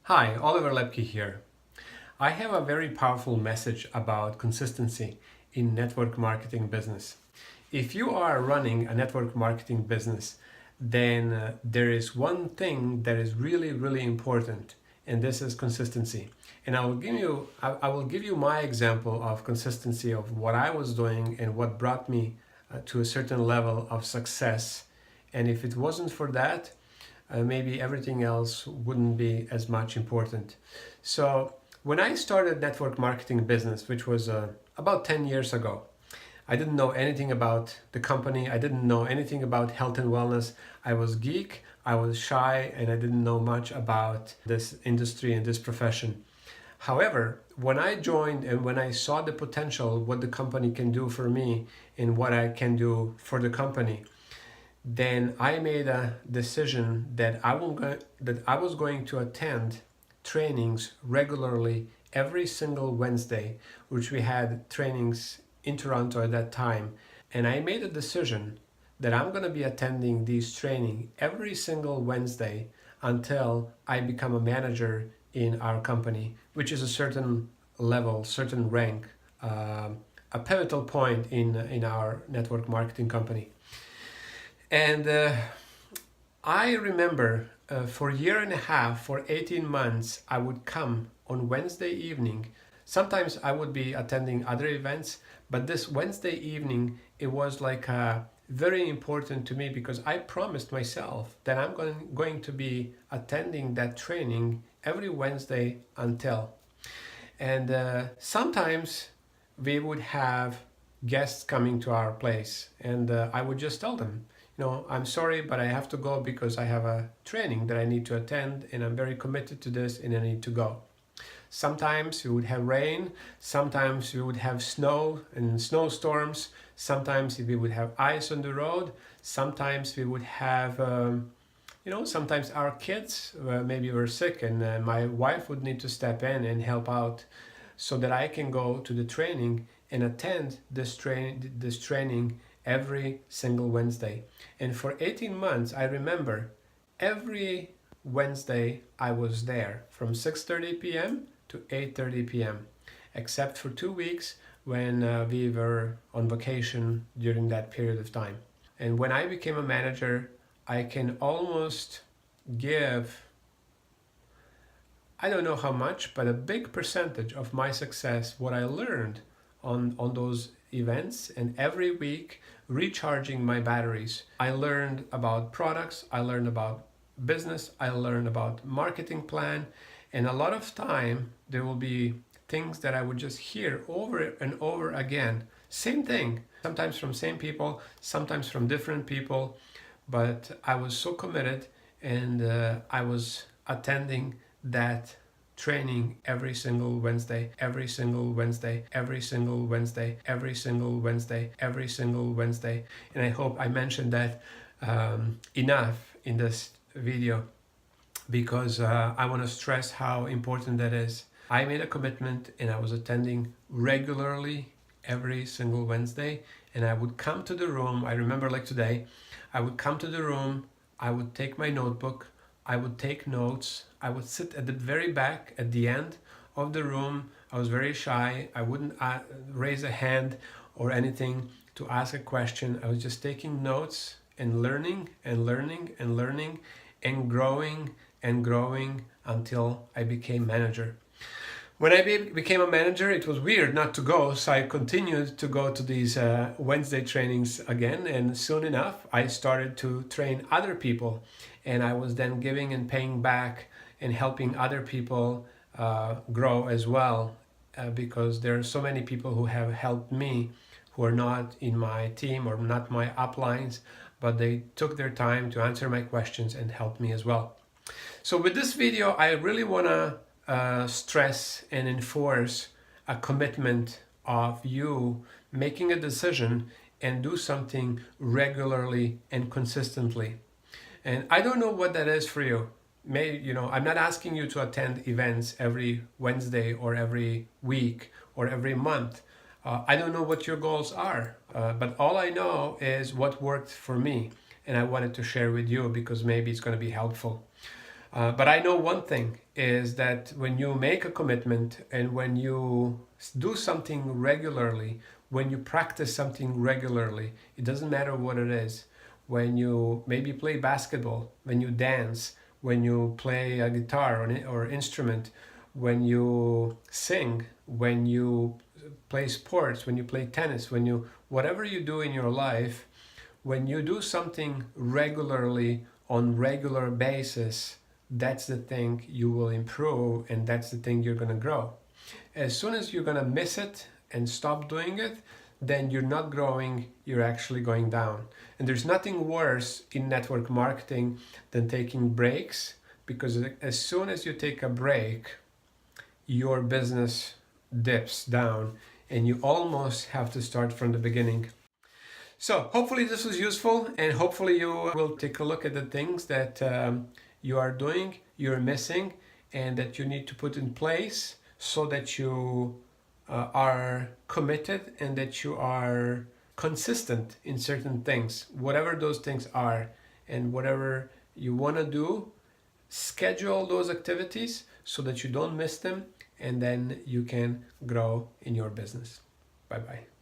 Hi, Oliver Lepke here. I have a very powerful message about consistency in network marketing business. If you are running a network marketing business, then there is one thing that is really important, and this is consistency. And I will give you my example of consistency of what I was doing and what brought me to a certain level of success. And if it wasn't for that, maybe everything else wouldn't be as much important. So when I started network marketing business, which was about 10 years ago, I didn't know anything about the company. I didn't know anything about health and wellness. I was geek, I was shy, and I didn't know much about this industry and this profession. However, when I joined and when I saw the potential, what the company can do for me and what I can do for the company, then I made a decision that I was going to attend trainings regularly every single Wednesday, which we had trainings in Toronto at that time. And I made a decision that I'm going to be attending these training every single Wednesday until I become a manager in our company, which is a certain level, certain rank, a pivotal point in our network marketing company. And I remember for a year and a half, for 18 months, I would come on Wednesday evening. Sometimes I would be attending other events, but this Wednesday evening, it was like very important to me because I promised myself that I'm going to be attending that training every Wednesday until. And sometimes we would have guests coming to our place, and I would just tell them, I'm sorry, but I have to go because I have a training that I need to attend and I'm very committed to this and I need to go. Sometimes we would have rain, sometimes we would have snow and snowstorms, sometimes we would have ice on the road, sometimes we would have, sometimes our kids maybe were sick and my wife would need to step in and help out so that I can go to the training and attend this training every single Wednesday. And for 18 months, I remember every Wednesday I was there from 6:30 p.m. to 8:30 p.m., except for 2 weeks when we were on vacation during that period of time. And when I became a manager, I can almost give, I don't know how much, but a big percentage of my success, what I learned on those events, and every week recharging my batteries. I learned about products, I learned about business, I learned about marketing plan, and a lot of time there will be things that I would just hear over and over again. Same thing, sometimes from same people, sometimes from different people, but I was so committed and I was attending that training every single Wednesday, every single Wednesday, every single Wednesday, every single Wednesday, every single Wednesday. And I hope I mentioned that enough in this video because I want to stress how important that is. I made a commitment and I was attending regularly every single Wednesday, and I would come to the room. I remember like today, I would come to the room, I would take my notebook, I would take notes. I would sit at the very back at the end of the room. I was very shy. I wouldn't raise a hand or anything to ask a question. I was just taking notes and learning and learning and learning and growing until I became manager. When I became a manager, it was weird not to go, so I continued to go to these Wednesday trainings again, and soon enough, I started to train other people, and I was then giving and paying back and helping other people grow as well, because there are so many people who have helped me who are not in my team or not my uplines, but they took their time to answer my questions and help me as well. So with this video, I really want to stress and enforce a commitment of you making a decision and do something regularly and consistently. And I don't know what that is for you. I'm not asking you to attend events every Wednesday or every week or every month. I don't know what your goals are, but all I know is what worked for me, and I wanted to share with you because maybe it's going to be helpful. But I know one thing is that when you make a commitment and when you do something regularly, when you practice something regularly, it doesn't matter what it is. When you maybe play basketball, when you dance, when you play a guitar or instrument, when you sing, when you play sports, when you play tennis, whatever you do in your life, when you do something regularly on regular basis, that's the thing you will improve, and that's the thing you're going to grow. As soon as you're going to miss it and stop doing it, then you're not growing, you're actually going down. And there's nothing worse in network marketing than taking breaks, because as soon as you take a break, your business dips down and you almost have to start from the beginning. So hopefully this was useful, and hopefully you will take a look at the things that you are doing, you're missing, and that you need to put in place so that you are committed and that you are consistent in certain things, whatever those things are, and whatever you want to do, schedule those activities so that you don't miss them, and then you can grow in your business. Bye bye.